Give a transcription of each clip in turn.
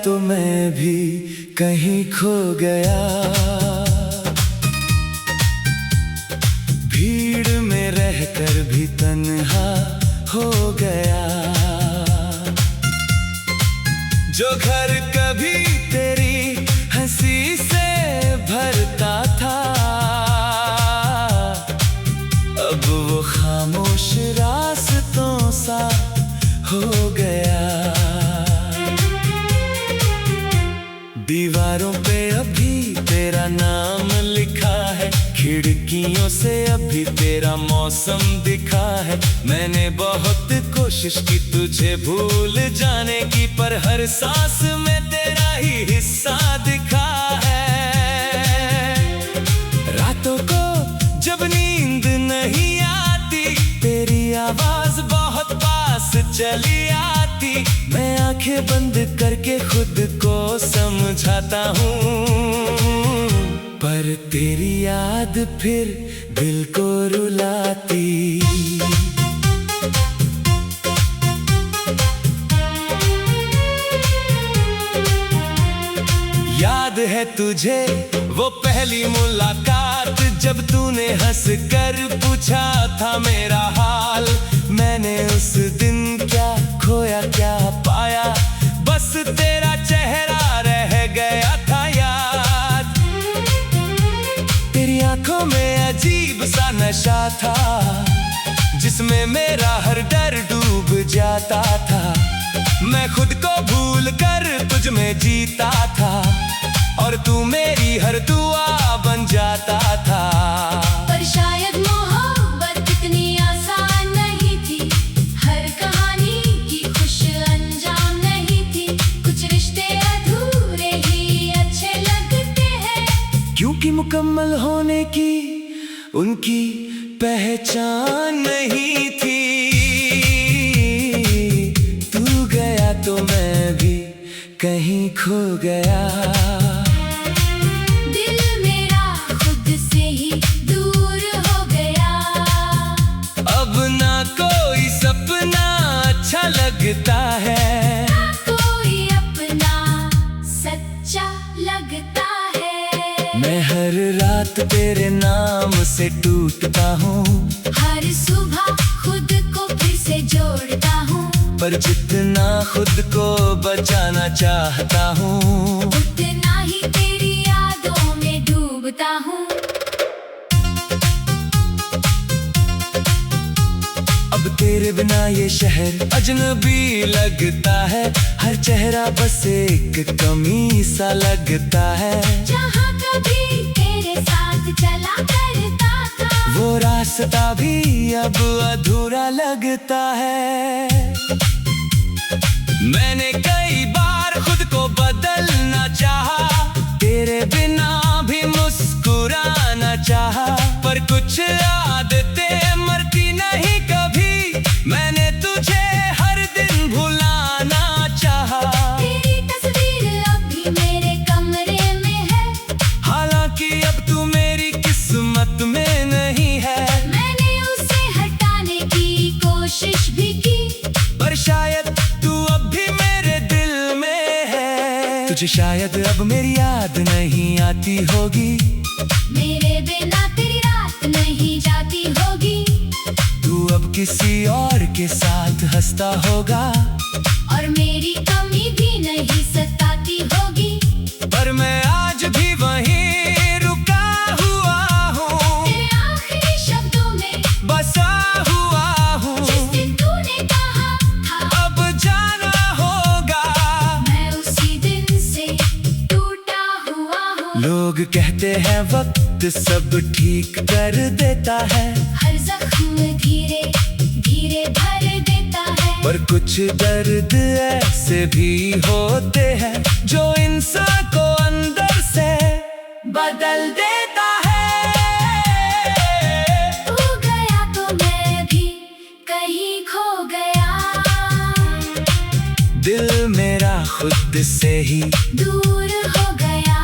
तो मैं भी कहीं खो गया। भीड़ में रहकर भी तन्हा हो गया। जो घर कभी तेरी हंसी से भरता था, अब वो खामोश रास्तों सा हो गया। दीवारों पे अभी तेरा नाम लिखा है, खिड़कियों से अभी तेरा मौसम दिखा है। मैंने बहुत कोशिश की तुझे भूल जाने की, पर हर सांस में तेरा ही हिस्सा दिखा है। रातों को जब नींद नहीं आती, तेरी आवाज बहुत पास चली आती। मैं आंखें बंद करके खुद को समझाता हूँ, पर तेरी याद फिर दिल को रुलाती। याद है तुझे वो पहली मुलाकात, जब तूने हंस कर पूछा था मेरा हाल। मैंने उस दिन क्या खोया क्या पाया, बस तेरा चेहरा रह गया था याद। तेरी आंखों में अजीब सा नशा था, जिसमें मेरा हर डर डूब जाता था। मैं खुद को भूल कर तुझ में जीता था, और तू मेरी हर दुआ बन जाता था। पर शायद मोहब्बत इतनी आसान नहीं थी, हर कहानी की खुश अंजाम नहीं थी। कुछ रिश्ते अधूरे ही अच्छे लगते हैं, क्योंकि मुकम्मल होने की उनकी पहचान नहीं थी। तू गया तो मैं भी कहीं खो गया। दिल मेरा खुद से ही दूर हो गया। अब ना कोई सपना अच्छा लगता है, ना कोई अपना सच्चा लगता है। मैं हर रात तेरे नाम से टूटता हूँ, हर सुबह खुद को फिर से जोड़ता हूँ। पर जितना खुद को बचाना चाहता हूँ, उतना ही तेरी यादों में डूबता हूँ। अब तेरे बिना ये शहर अजनबी लगता है। हर चेहरा बस एक कमी सा लगता है। जहाँ कभी तेरे साथ चला करता था, वो रास्ता भी अब अधूरा लगता है। मैंने कई बार खुद को बदलना चाहा, तेरे बिना भी मुस्कुराना चाहा, पर कुछ आदतें मरती नहीं कभी। मैंने तुझे हर दिन भुलाना चाहा, तेरी तस्वीर अभी मेरे कमरे में है, हालांकि अब तू मेरी किस्मत में नहीं है। मैंने उसे हटाने की कोशिश भी की, पर शायद तू अब भी मेरे दिल में है। तुझे शायद अब मेरी याद नहीं आती होगी, मेरे बिना तेरी रात नहीं जाती होगी। तू अब किसी और के साथ हंसता होगा, और मेरी कमी भी नहीं सताती होगी। पर मैं आज भी वहीं रुका हुआ हूँ, तेरे आखिरी शब्दों में बसा हुआ हूँ। जिस दिन तूने कहा था अब जाना होगा, मैं उसी दिन से टूटा हुआ हूँ। लोग कहते हैं वक्त सब ठीक कर देता है, हर जख्म धीरे धीरे भर देता है। पर कुछ दर्द ऐसे भी होते हैं, जो इंसान को अंदर से बदल देता है। तू गया तो मैं भी कहीं खो गया। दिल मेरा खुद से ही दूर हो गया।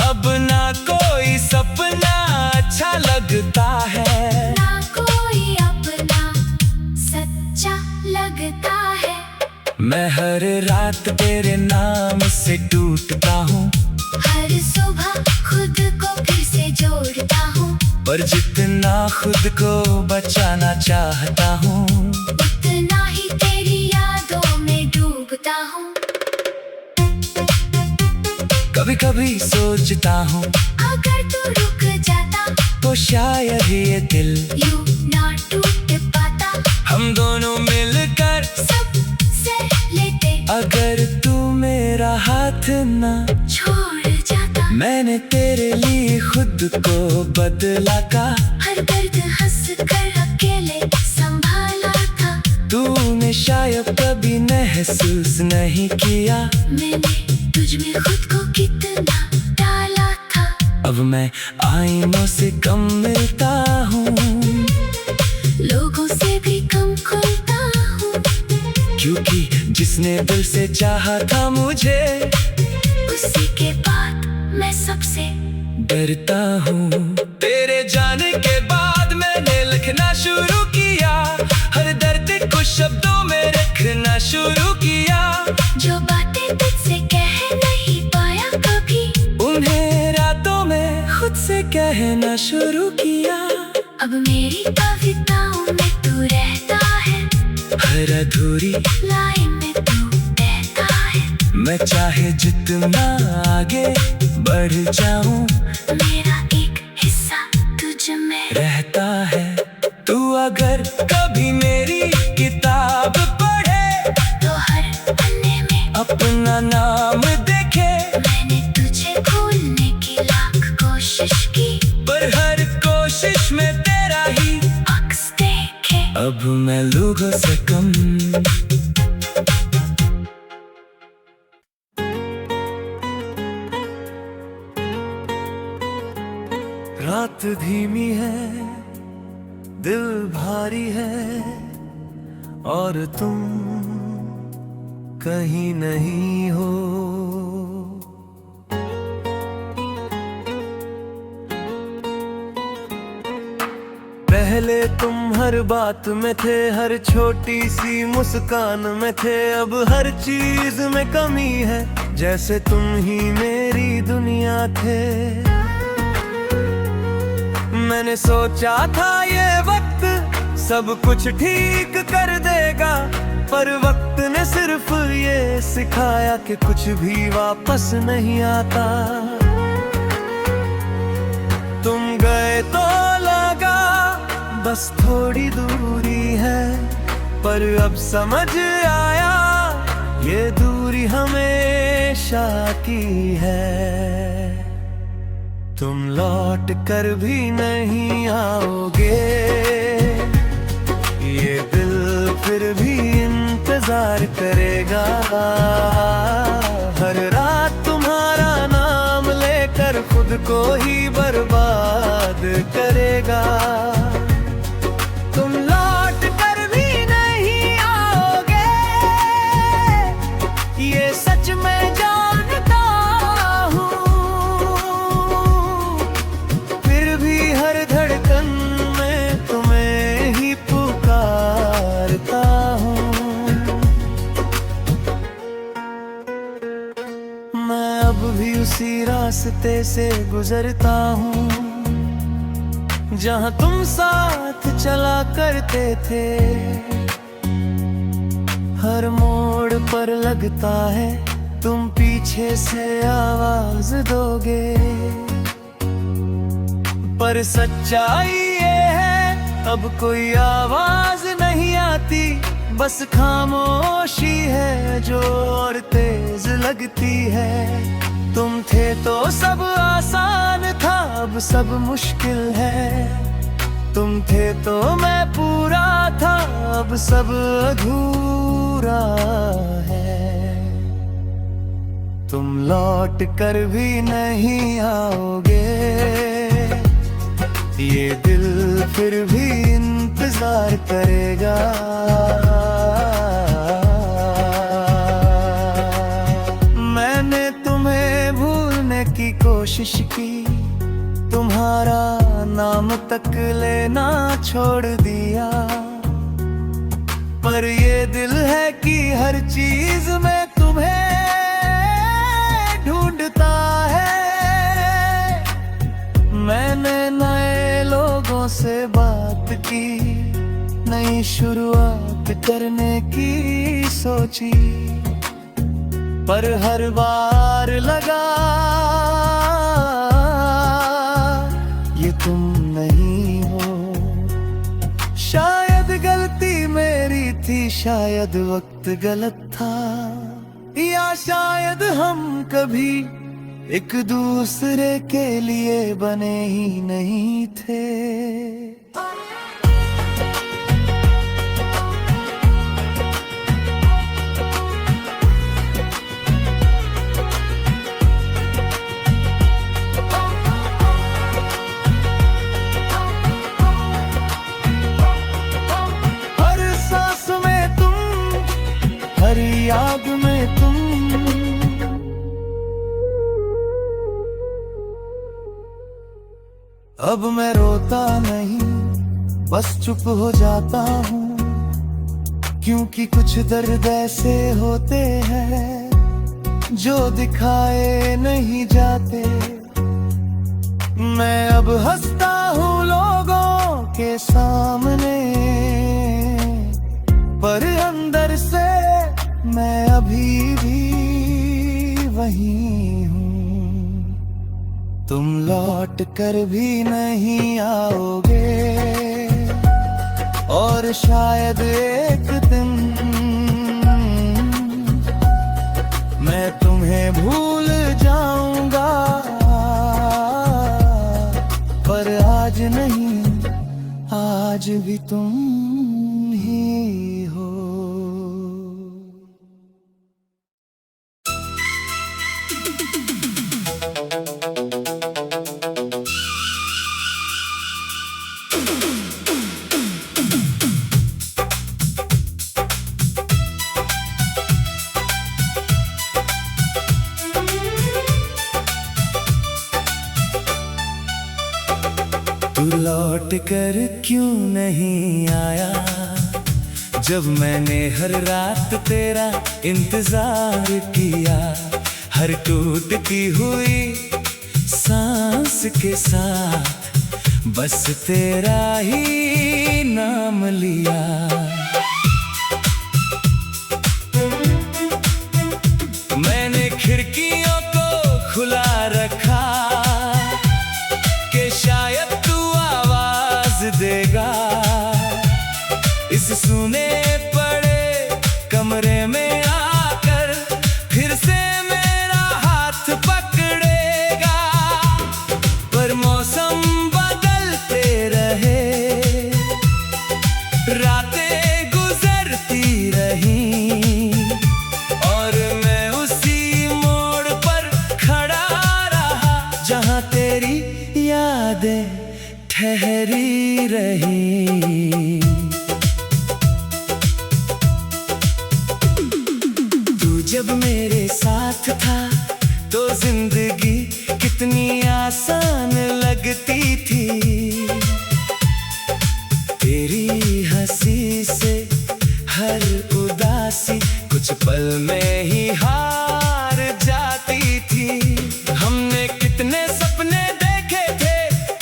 अब ना कोई सपना अच्छा लगता है, ना कोई अपना सच्चा लगता है। मैं हर रात तेरे नाम से जोड़ता हूँ, पर जितना खुद को बचाना चाहता हूँ, उतना ही तेरी यादों में डूबता हूँ। कभी कभी सोचता हूँ अगर तू रुक जाता तो शायद ये दिल यूं ना टूट पाता। हम दोनों मिलकर सब सह लेते अगर तू मेरा हाथ ना छोड़ जाता। मैंने तेरे लिए खुद को बदला का, हर दर्द हंस कर अकेले संभाला था। तूने शायद कभी महसूस नहीं किया, मैंने तुझ में खुद को कितना डाला था। अब मैं आईनों से कम मिलता हूँ, लोगों से भी कम खुलता हूँ, क्योंकि जिसने दिल से चाहा था मुझे, उसी के बाद मैं सबसे डरता हूँ। तेरे जाने के बाद मैंने लिखना शुरू किया, हर दर्द को शब्दों में रखना शुरू किया। जो बातें तुझसे कह नहीं पाया कभी, उन्हें रातों में खुद से कहना शुरू किया। अब मेरी कविताओं में तू रहता है, हर अधूरी लाइन में तू रहता है। मैं चाहे जितना आगे बढ़ जाऊं, मेरा एक हिस्सा तुझ में रहता है। तू अगर कभी मेरी किताब पढ़े तो हर पन्ने में अपना नाम देखे, मैंने तुझे भूलने की लाख कोशिश की, पर हर कोशिश में तेरा ही अक्स देखे। अब मैं लोगों से कम। रात धीमी है, दिल भारी है, और तुम कहीं नहीं हो। पहले तुम हर बात में थे, हर छोटी सी मुस्कान में थे। अब हर चीज में कमी है, जैसे तुम ही मेरी दुनिया थे। मैंने सोचा था ये वक्त सब कुछ ठीक कर देगा, पर वक्त ने सिर्फ ये सिखाया कि कुछ भी वापस नहीं आता। तुम गए तो लगा बस थोड़ी दूरी है, पर अब समझ आया ये दूरी हमेशा की है। तुम लौट कर भी नहीं आओगे, ये दिल फिर भी इंतजार करेगा। हर रात तुम्हारा नाम लेकर खुद को ही बर्बाद करेगा। तुम लौट कर भी नहीं आओगे, ये सच मैं जानता हूँ, फिर भी हर धड़कन में तुम्हें ही पुकारता हूँ। मैं अब भी उसी रास्ते से गुजरता हूँ, जहाँ तुम साथ चला करते थे। हर मोड़ पर लगता है तुम पीछे से आवाज दोगे, पर सच्चाई ये है अब कोई आवाज नहीं आती, बस खामोशी है जो और तेज लगती है। तुम थे तो सब आसान था, अब सब मुश्किल है। तुम थे तो मैं पूरा था, अब सब अधूरा है। तुम लौट कर भी नहीं आओगे, ये दिल फिर भी इंतजार करेगा। मैंने तुम्हें भूलने की कोशिश की, तुम्हारा नाम तक लेना छोड़ दिया, पर ये दिल है कि हर चीज में तुम्हें ढूंढता है। मैंने नए लोगों से बात की, नई शुरुआत करने की सोची, पर हर बार लगा ये तुम नहीं हो। शायद गलती मेरी थी, शायद वक्त गलत था, या शायद हम कभी एक दूसरे के लिए बने ही नहीं थे। हर सांस में तुम, हर याद में तुम, अब मैं रोता नहीं, बस चुप हो जाता हूँ, क्योंकि कुछ दर्द ऐसे होते हैं जो दिखाए नहीं जाते। मैं अब हंसता हूँ लोगों के सामने, पर अंदर से मैं अभी भी वही हूँ। तुम लौट कर भी नहीं आओगे, और शायद एक दिन मैं तुम्हें भूल जाऊंगा, पर आज नहीं, आज भी तुम ही हो। तू लौट कर क्यों नहीं आया, जब मैंने हर रात तेरा इंतजार किया। हर टूटती हुई सांस के साथ बस तेरा ही नाम लिया। मैंने खिड़कियों को खुला रखा कि शायद तू आवाज देगा। इस सुने पड़े कमरे में आकर फिर से मेरा हाथ पकड़ेगा। पर मौसम बदलते रहे, रातें गुजरती रही, और मैं उसी मोड़ पर खड़ा रहा जहां तेरी यादें ठहरी रही। तू जब मेरे साथ था तो जिंदगी कितनी आसान लगती थी। तेरी हंसी से हर उदासी कुछ पल में ही हार जाती थी। हमने कितने सपने देखे थे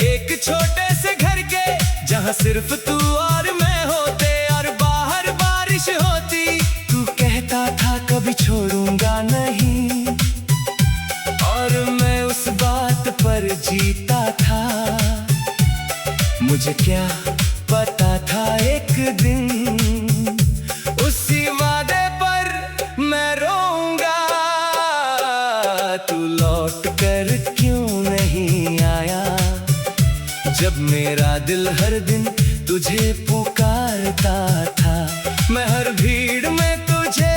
एक छोटे से घर के, जहां सिर्फ तू और मैं होते और बाहर बारिश होती। तू कहता था कभी छोड़ूंगा नहीं, और मैं उस बात पर जीता था। मुझे क्या पता था एक दिन उसी वादे पर मैं रोऊंगा। तू लौट कर क्यों नहीं आया, जब मेरा दिल हर दिन तुझे पुकारता था। मैं हर भीड़ में तुझे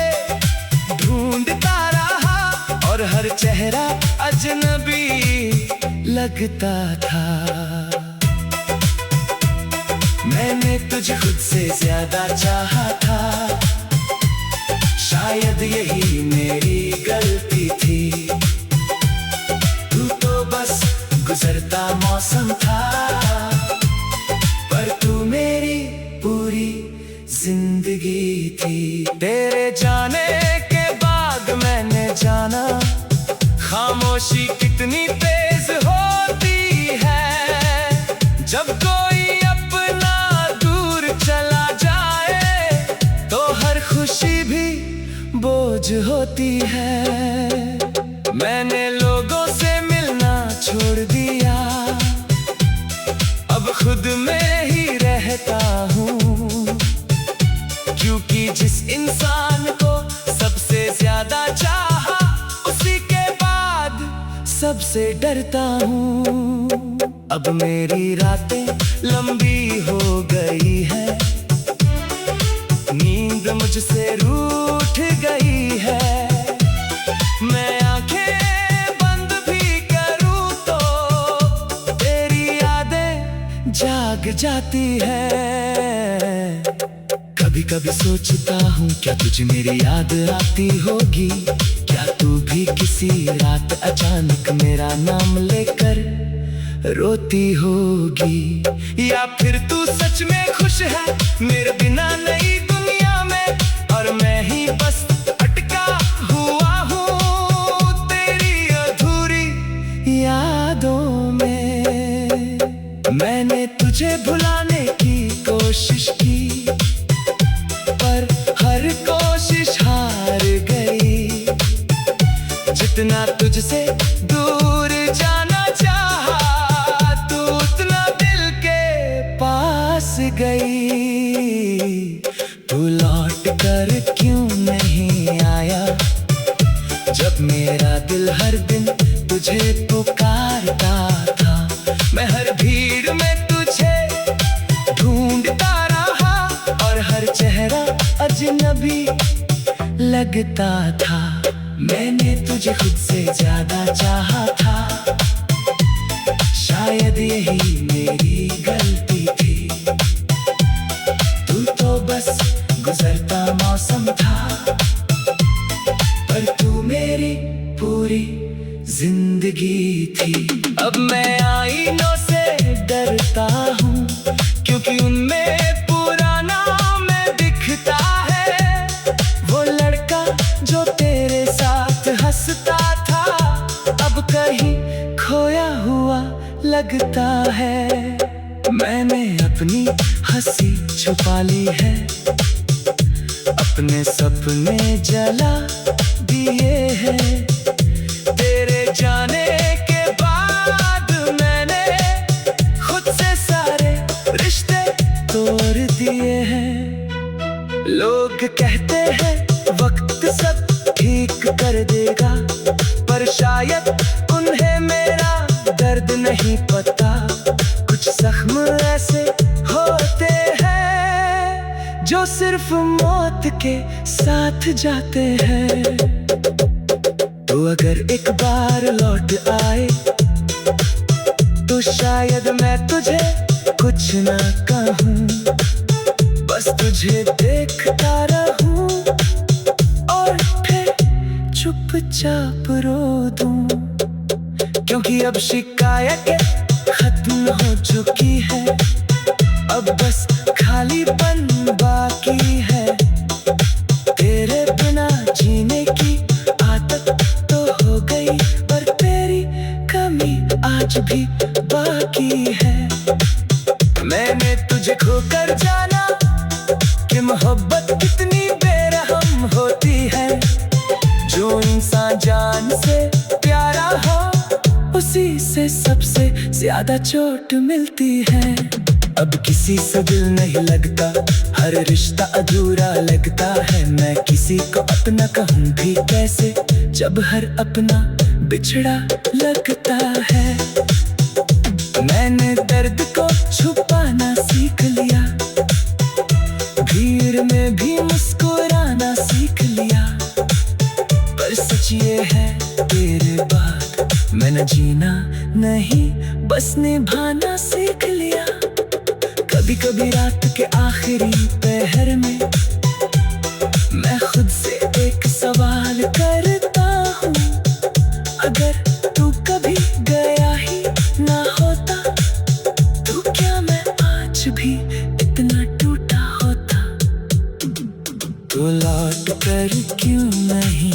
ढूंढता रहा, और हर चेहरा अजनबी लगता था। मैंने तुझे खुद से ज्यादा चाहा था, शायद यही मेरी गलती थी। तू तो बस गुजरता मौसम था, पर तू मेरी पूरी जिंदगी थी। तेरे जाने के बाद मैंने जाना खामोशी कितनी तेज होती है। होती है। मैंने लोगों से मिलना छोड़ दिया, अब खुद में ही रहता हूँ, क्योंकि जिस इंसान को सबसे ज्यादा चाहा उसी के बाद सबसे डरता हूँ। अब मेरी रातें लंबी हो गई है, नींद मुझसे रूठ गई है। मैं आंखें बंद भी करूं तो तेरी यादें जाग जाती है। कभी कभी सोचता हूँ क्या तुझे मेरी याद आती होगी, क्या तू भी किसी रात अचानक मेरा नाम लेकर रोती होगी, या फिर तू सच में खुश है मेरे बिना नई दुनिया में, और मैं ही बस अटका हुआ हूँ तेरी अधूरी यादों में। मैंने तुझे भुलाने की कोशिश की, पर हर कोशिश हार गई। जितना तुझसे दूर जाना चाहा तू उतना दिल के पास गई। तू लौट कर क्यों नहीं आया, जब मेरा दिल हर दिन तुझे पुकारता था। मैं हर भीड़ में तुझे ढूंढता रहा, और हर चेहरा अजनबी लगता था। मैंने तुझे खुद से ज्यादा चाहा था, शायद यही मेरी गलती थी। तू तो बस गुजरता मौसम था, पर तू मेरी पूरी जिंदगी थी। अब मैं आईनों से डरता हूँ, क्योंकि उनमें पुराना मैं दिखता है। वो लड़का जो तेरे साथ हंसता था, अब कहीं खोया हुआ लगता है। मैंने अपनी हंसी छुपा ली है, अपने सपने जला दिए हैं। तेरे जाने के बाद मैंने खुद से सारे रिश्ते तोड़ दिए हैं। लोग कहते हैं वक्त सब ठीक कर देगा, पर शायद उन्हें मेरा दर्द नहीं पता। कुछ जख्म ऐसे होते हैं जो सिर्फ मौत के साथ जाते हैं। तो अगर एक बार लौट आए तो शायद मैं तुझे कुछ ना कहूँ, बस तुझे देखता रहूं और फिर चुपचाप रो दूं। क्योंकि अब शिकायतें खत्म हो चुकी है, अब बस खालीपन बाकी है। तेरे बिना जीने की आदत तो हो गई, पर तेरी कमी आज भी बाकी है। मैंने तुझे खोकर जाना कि मोहब्बत कितनी बेरहम होती है। जो इंसान जान से प्यारा हो उसी से सबसे ज्यादा चोट मिलती है। अब किसी से दिल नहीं लगता, हर रिश्ता अधूरा लगता है। मैं किसी को अपना कहूँ भी कैसे, जब हर अपना बिछड़ा लगता है। मैंने दर्द को छुपाना सीख लिया, भीड़ में भी मुस्कुराना सीख लिया, पर सच ये है तेरे बाद मैंने जीना नहीं बस निभाना सीख लिया। कभी कभी रात के आखिरी पहर में मैं खुद से एक सवाल करता हूँ, अगर तू कभी गया ही ना होता तो क्या मैं आज भी इतना टूटा होता। तो लौट कर क्यों नहीं